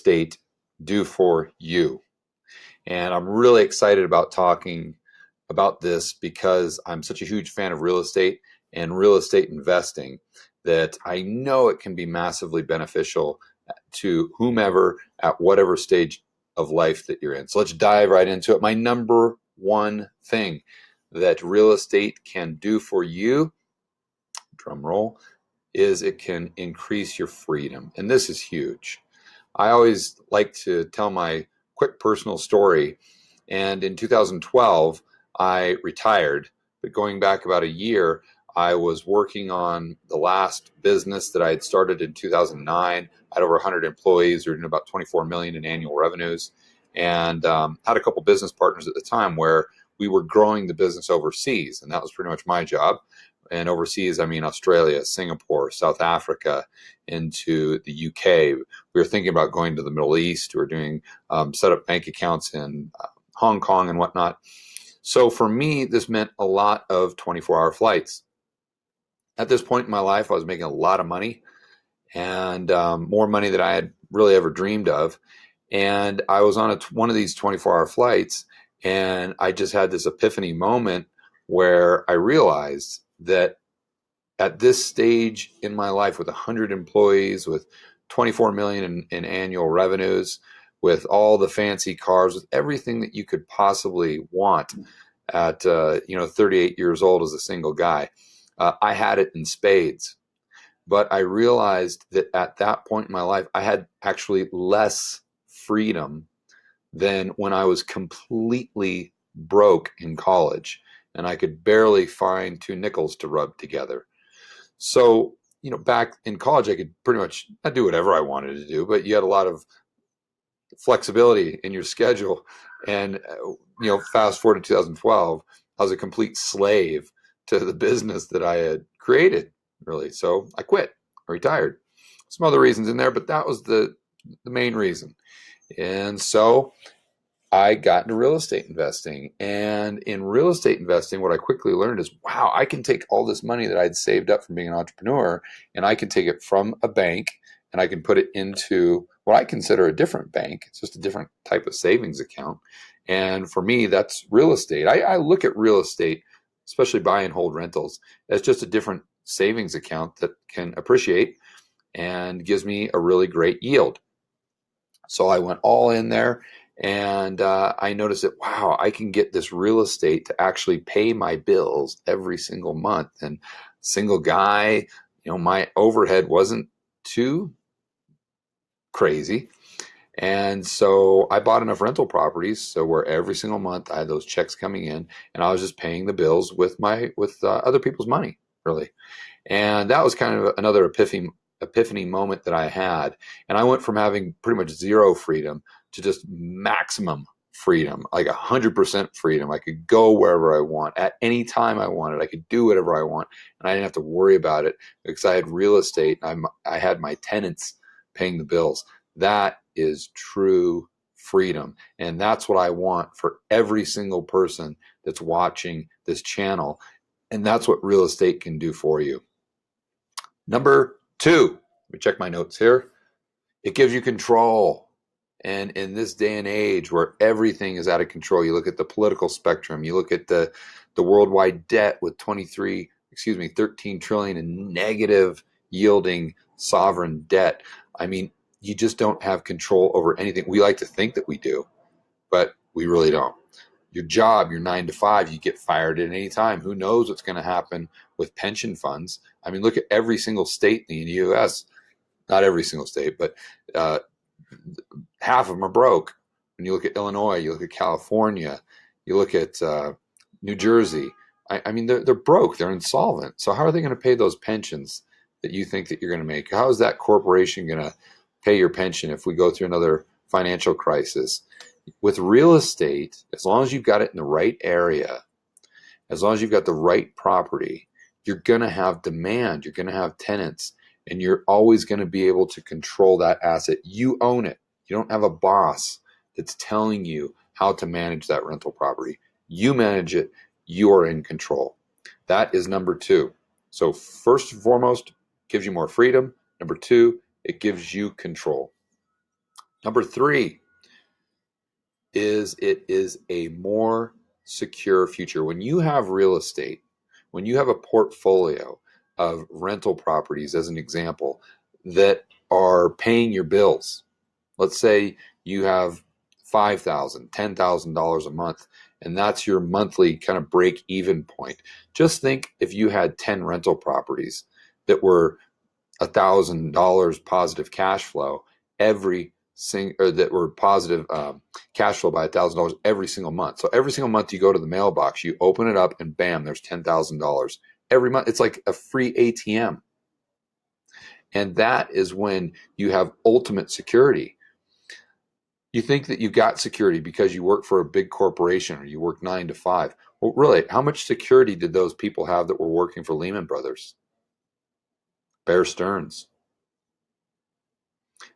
estate do for you? And I'm really excited about talking about this because I'm such a huge fan of real estate and real estate investing that I know it can be massively beneficial to whomever at whatever stage of life that you're in. So let's dive right into it. My number one thing that real estate can do for you, drum roll, is it can increase your freedom. And this is huge. I always like to tell my quick personal story. And in 2012, I retired. But going back about a year, I was working on the last business that I had started in 2009. I had over 100 employees, we were doing about 24 million in annual revenues, and had a couple business partners at the time where we were growing the business overseas, and that was pretty much my job. And overseas, I mean Australia, Singapore, South Africa, into the UK. We were thinking about going to the Middle East. We were doing set up bank accounts in Hong Kong and whatnot. So for me, this meant a lot of 24-hour flights. At this point in my life, I was making a lot of money, and more money than I had really ever dreamed of. And I was on one of these 24-hour flights, and I just had this epiphany moment where I realized that at this stage in my life, with 100 employees, with 24 million in annual revenues, with all the fancy cars, with everything that you could possibly want at 38 years old as a single guy, I had it in spades. But I realized that at that point in my life, I had actually less freedom than when I was completely broke in college and I could barely find two nickels to rub together. So, back in college, I could pretty much not do whatever I wanted to do, but you had a lot of flexibility in your schedule. And, fast forward to 2012, I was a complete slave to the business that I had created, really. So I quit, I retired. Some other reasons in there, but that was the main reason. And so I got into real estate investing. And in real estate investing, what I quickly learned is, wow, I can take all this money that I'd saved up from being an entrepreneur, and I can take it from a bank and I can put it into what I consider a different bank. It's just a different type of savings account. And for me, that's real estate. I look at real estate, especially buy and hold rentals, as just a different savings account that can appreciate and gives me a really great yield. So I went all in there. And I noticed that, wow, I can get this real estate to actually pay my bills every single month. And single guy, my overhead wasn't too crazy. And so I bought enough rental properties so where every single month I had those checks coming in, and I was just paying the bills with other people's money, really. And that was kind of another epiphany moment that I had. And I went from having pretty much zero freedom to just maximum freedom, like 100% freedom. I could go wherever I want at any time I wanted. I could do whatever I want, and I didn't have to worry about it because I had real estate. I had my tenants paying the bills. That is true freedom, and that's what I want for every single person that's watching this channel, and that's what real estate can do for you. Number two, let me check my notes here. It gives you control. And in this day and age where everything is out of control, you look at the political spectrum, you look at the worldwide debt with 13 trillion in negative yielding sovereign debt. I mean, you just don't have control over anything. We like to think that we do, but we really don't. Your job, your 9 to 5, you get fired at any time. Who knows what's going to happen with pension funds? I mean, look at every single state in the U.S., not every single state, but half of them are broke. When you look at Illinois, you look at California, you look at New Jersey. I mean, they're broke. They're insolvent. So how are they going to pay those pensions that you think that you're going to make? How is that corporation going to pay your pension if we go through another financial crisis? With real estate, as long as you've got it in the right area, as long as you've got the right property, you're going to have demand. You're going to have tenants. And you're always going to be able to control that asset. You own it. You don't have a boss that's telling you how to manage that rental property. You manage it. You are in control. That is number two. So first and foremost, it gives you more freedom. Number two, it gives you control. Number three is it is a more secure future. When you have real estate, when you have a portfolio of rental properties, as an example, that are paying your bills, let's say you have $5,000, $10,000 a month, and that's your monthly kind of break even point. Just think if you had 10 rental properties that were $1,000 positive cash flow or that were positive cash flow by $1,000 every single month. So every single month you go to the mailbox, you open it up, and bam, there's $10,000 every month. It's like a free ATM. And that is when you have ultimate security. You think that you've got security because you work for a big corporation or you work 9 to 5. Well, really, how much security did those people have that were working for Lehman Brothers, Bear Stearns?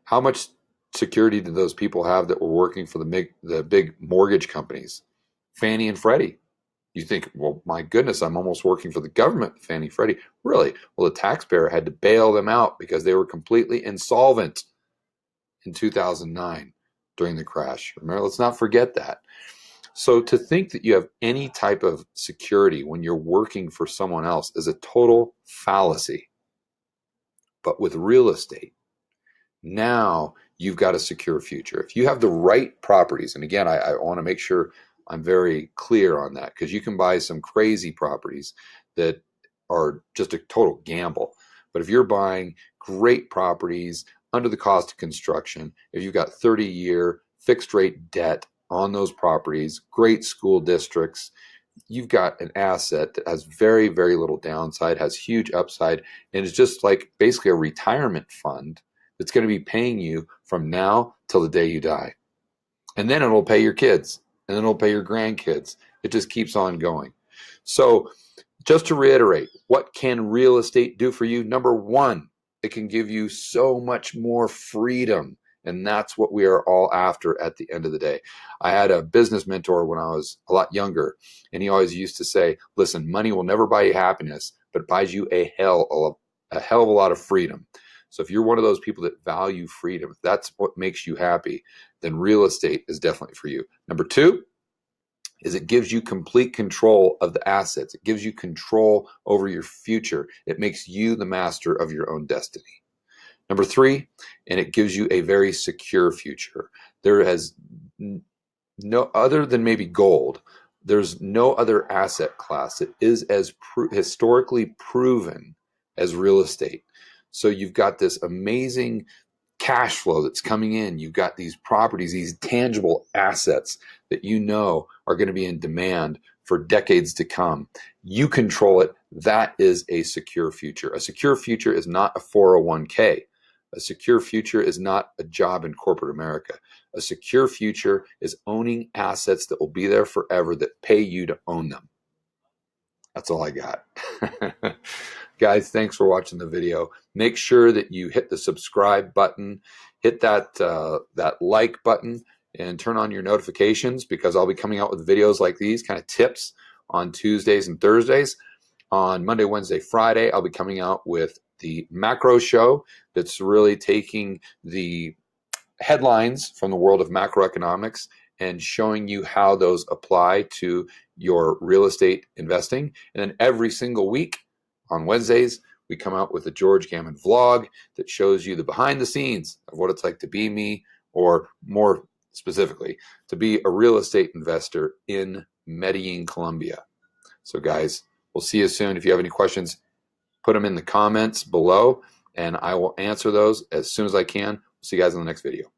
How much security did those people have that were working for the big mortgage companies, Fannie and Freddie? You think, well, my goodness, I'm almost working for the government, Fannie, Freddie. Really? Well, the taxpayer had to bail them out because they were completely insolvent in 2009 during the crash. Remember, let's not forget that. So to think that you have any type of security when you're working for someone else is a total fallacy. But with real estate, now you've got a secure future. If you have the right properties, and again, I want to make sure I'm very clear on that, because you can buy some crazy properties that are just a total gamble. But if you're buying great properties under the cost of construction, if you've got 30-year fixed rate debt on those properties, great school districts, you've got an asset that has very, very little downside, has huge upside, and is just like basically a retirement fund that's going to be paying you from now till the day you die. And then it'll pay your kids, and then it'll pay your grandkids. It just keeps on going. So just to reiterate, what can real estate do for you? Number one, it can give you so much more freedom. And that's what we are all after at the end of the day. I had a business mentor when I was a lot younger, and he always used to say, listen, money will never buy you happiness, but it buys you a hell of a lot of freedom. So if you're one of those people that value freedom, if that's what makes you happy, then real estate is definitely for you. Number two is it gives you complete control of the assets. It gives you control over your future. It makes you the master of your own destiny. Number three, and it gives you a very secure future. There has no, other than maybe gold, there's no other asset class that is as historically proven as real estate. So you've got this amazing cash flow that's coming in. You've got these properties, these tangible assets that you know are going to be in demand for decades to come. You control it. That is a secure future. A secure future is not a 401k. A secure future is not a job in corporate America. A secure future is owning assets that will be there forever, that pay you to own them. That's all I got. Guys, thanks for watching the video. Make sure that you hit the subscribe button, hit that like button, and turn on your notifications, because I'll be coming out with videos like these, kind of tips on Tuesdays and Thursdays. On Monday, Wednesday, Friday, I'll be coming out with the macro show that's really taking the headlines from the world of macroeconomics and showing you how those apply to your real estate investing. And then every single week on Wednesdays, we come out with a George Gammon vlog that shows you the behind the scenes of what it's like to be me, or more specifically, to be a real estate investor in Medellin, Colombia. So guys, we'll see you soon. If you have any questions, put them in the comments below, and I will answer those as soon as I can. See you guys in the next video.